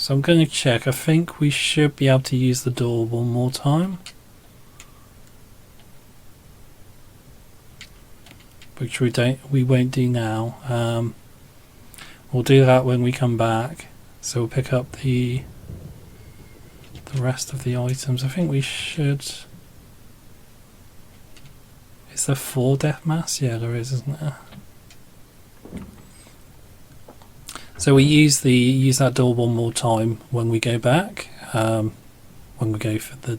So I'm going to check. I think we should be able to use the door one more time, which we won't do now. We'll do that when we come back. So we'll pick up the rest of the items. I think we should. Is there 4 death masks? Yeah, there is, isn't there? So we use that door one more time when we go back. When we go for the.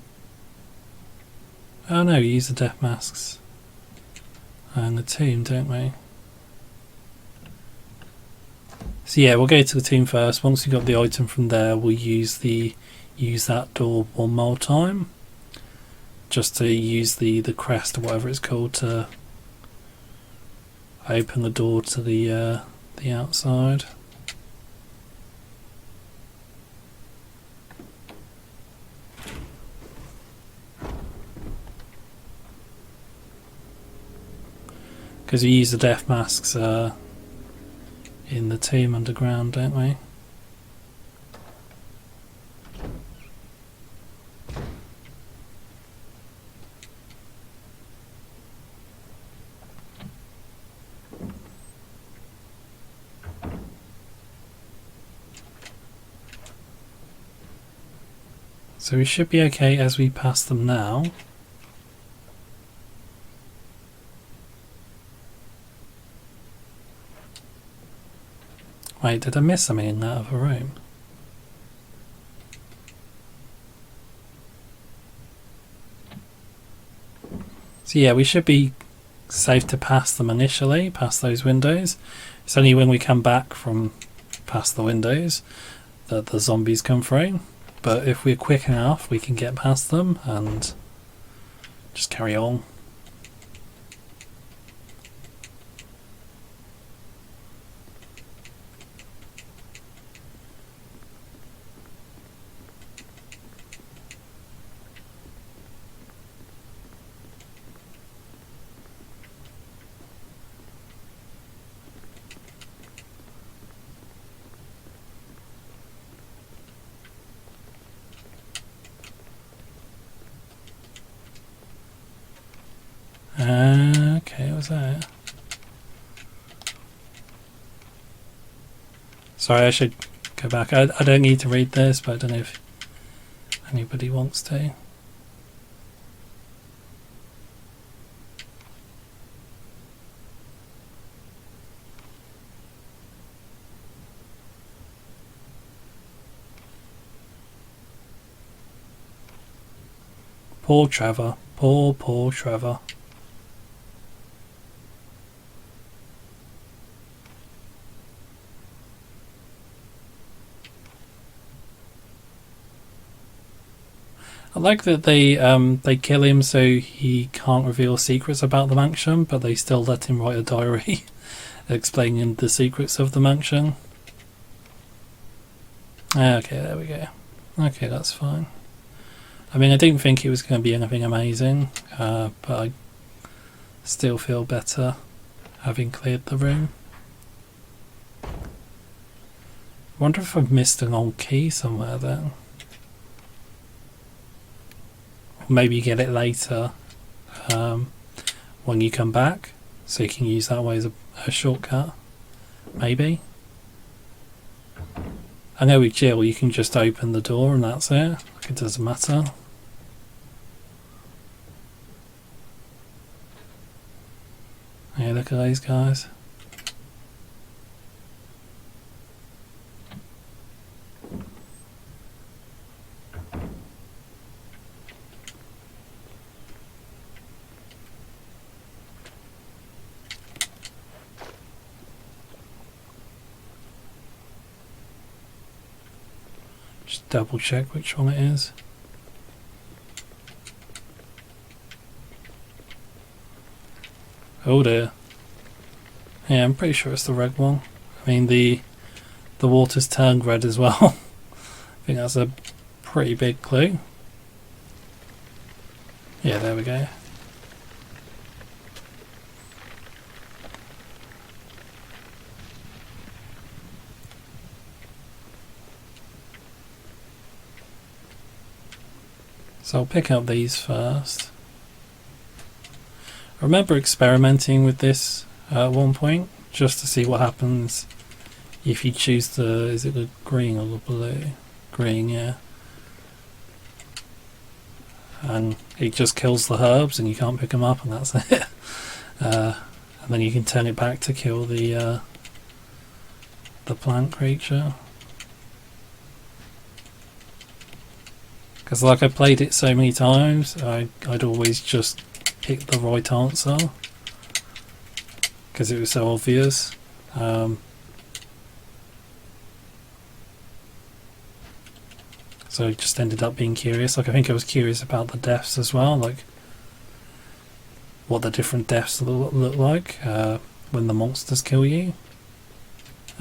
Oh no, we use the death masks and the tomb, don't we? So yeah, we'll go to the tomb first. Once we got the item from there, we'll use that door one more time, just to use the crest or whatever it's called to open the door to the outside. Because we use the death masks in the tomb underground, don't we? So we should be okay as we pass them now. Wait, did I miss something in that other room? So yeah, we should be safe to pass them initially, past those windows. It's only when we come back from past the windows that the zombies come through. But if we're quick enough, we can get past them and just carry on. Okay, what was that? Sorry, I should go back. I don't need to read this, but I don't know if anybody wants to. Poor Trevor. Poor Trevor. I like that they kill him so he can't reveal secrets about the mansion, but they still let him write a diary explaining the secrets of the mansion. Okay, there we go. Okay, that's fine. I mean, I didn't think it was going to be anything amazing, but I still feel better having cleared the room. I wonder if I've missed an old key somewhere then. Maybe you get it later when you come back, so you can use that way as a shortcut. Maybe. I know with Jill you can just open the door and that's it. Like, it doesn't matter. Yeah, look at those guys. Just double check which one it is. Oh dear. Yeah, I'm pretty sure it's the red one. I mean, the water's turned red as well. I think that's a pretty big clue. Yeah, there we go. So I'll pick up these first. I remember experimenting with this at one point, just to see what happens if you choose the, is it the green or the blue? Green, yeah. And it just kills the herbs and you can't pick them up and that's it. And then you can turn it back to kill the plant creature. Because like I played it so many times, I'd always just pick the right answer because it was so obvious. So I just ended up being curious. Like I think I was curious about the deaths as well, like what the different deaths look like when the monsters kill you.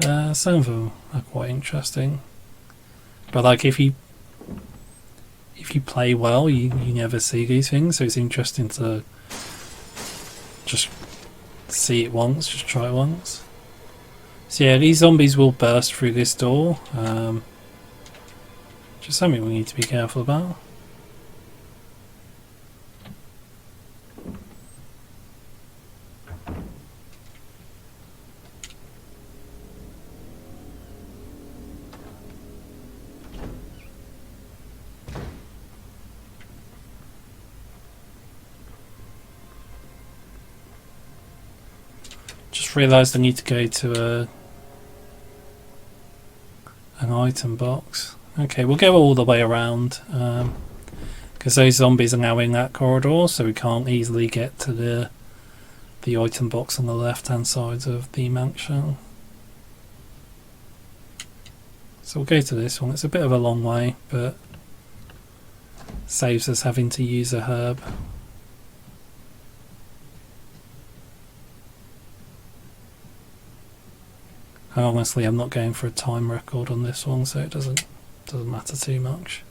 Some of them are quite interesting, but like if you play well, you never see these things, so it's interesting to just see it once, just try it once. So yeah, these zombies will burst through this door, just something we need to be careful about. Just realised I need to go to an item box. Okay, we'll go all the way around because those zombies are now in that corridor, so we can't easily get to the item box on the left hand side of the mansion. So we'll go to this one. It's a bit of a long way, but saves us having to use a herb. Honestly, I'm not going for a time record on this one, so it doesn't matter too much.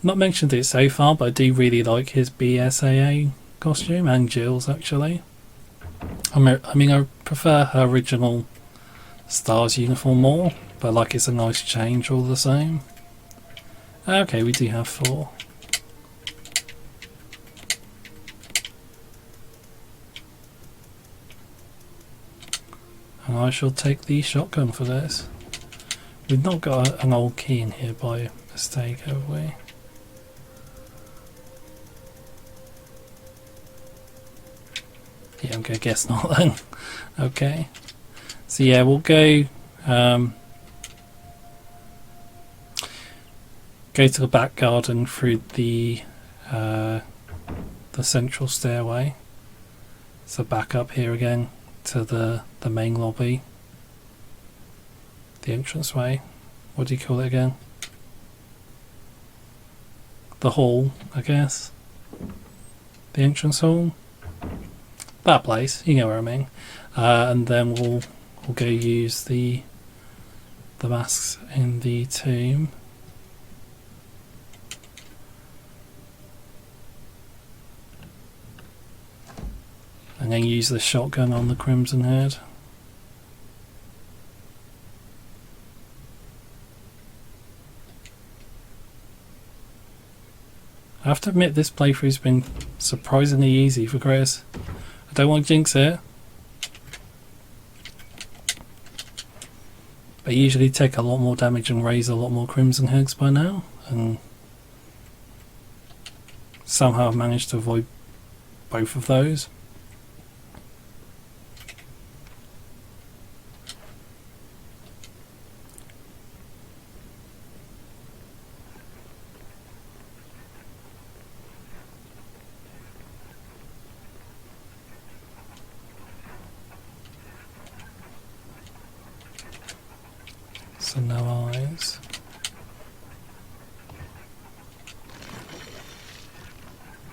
Not mentioned it so far, but I do really like his BSAA costume, and Jill's actually. I mean, I prefer her original Stars uniform more, but like it's a nice change all the same. Okay, we do have 4. And I shall take the shotgun for this. We've not got an old key in here by mistake, have we? Yeah, I'm gonna guess not then. Okay. So yeah, we'll go go to the back garden through the central stairway. So back up here again to the main lobby, the entranceway. What do you call it again? The hall, I guess. The entrance hall. That place, you know where I mean. And then we'll go use the masks in the tomb. And then use the shotgun on the Crimson Head. I have to admit this playthrough's been surprisingly easy for Chris. I don't want to jinx it, but I usually take a lot more damage and raise a lot more Crimson Heads by now, and somehow I've managed to avoid both of those. So no eyes.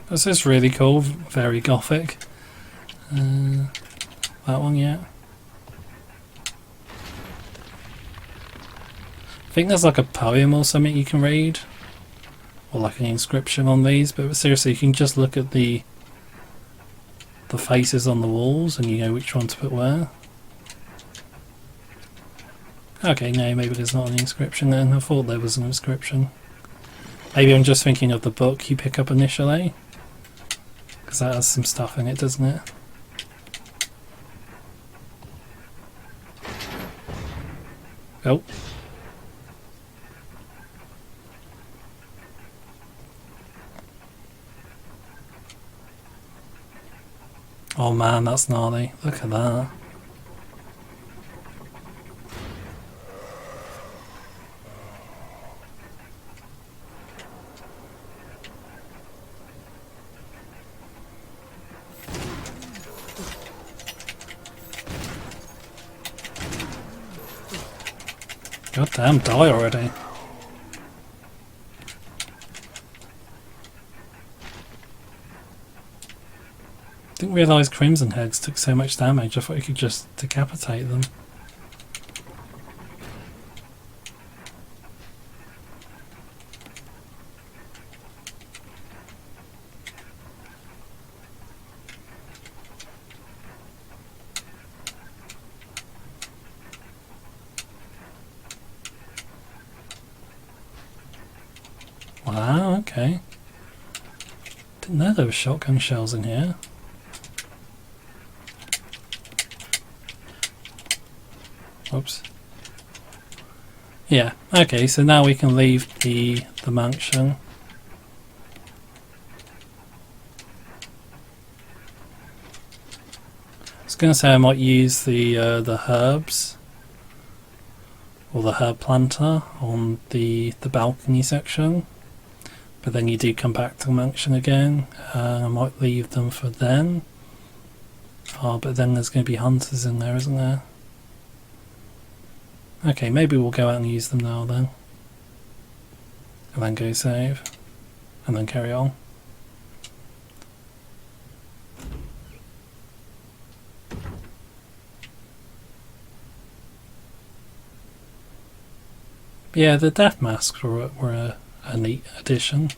This is really cool, very gothic. That one, yeah. I think there's like a poem or something you can read or like an inscription on these, but seriously, you can just look at the faces on the walls and you know which one to put where. Okay, no, maybe there's not an inscription then. I thought there was an inscription. Maybe I'm just thinking of the book you pick up initially, because that has some stuff in it, doesn't it? Oh. Oh man, that's gnarly. Look at that. God damn, die already. Didn't realise Crimson Heads took so much damage. I thought you could just decapitate them. Wow, okay. Didn't know there were shotgun shells in here. Oops. Yeah, okay, so now we can leave the mansion. I was going to say I might use the herbs, or the herb planter on the balcony section, but then you do come back to the mansion again. I might leave them for then. Oh, but then there's going to be hunters in there, isn't there? Okay, maybe we'll go out and use them now then. And then go save. And then carry on. Yeah, the death masks were a neat addition.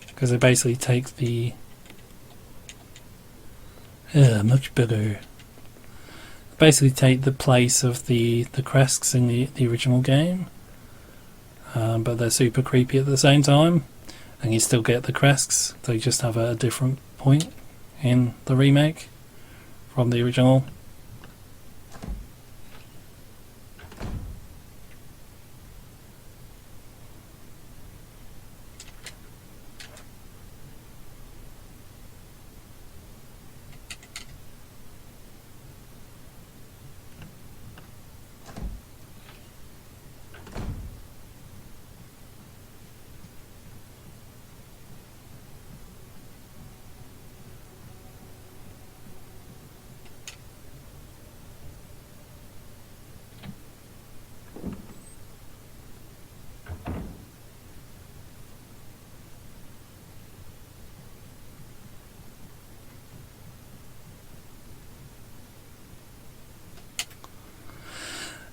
Because they basically take the... much better. Basically take the place of the crests in the original game. But they're super creepy at the same time. And you still get the crests. They just have a different point in the remake from the original.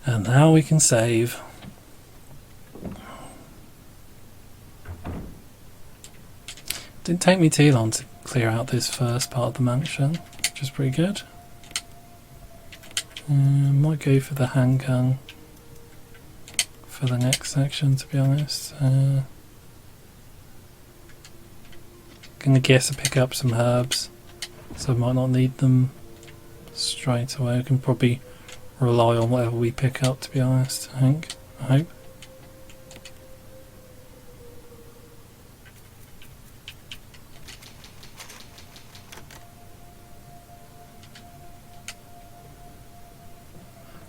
And now we can save. Didn't take me too long to clear out this first part of the mansion, which is pretty good. Might go for the handgun for the next section, to be honest. Gonna guess I pick up some herbs, so I might not need them straight away. I can probably rely on whatever we pick up, to be honest, I think. I hope.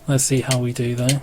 Let's see how we do though.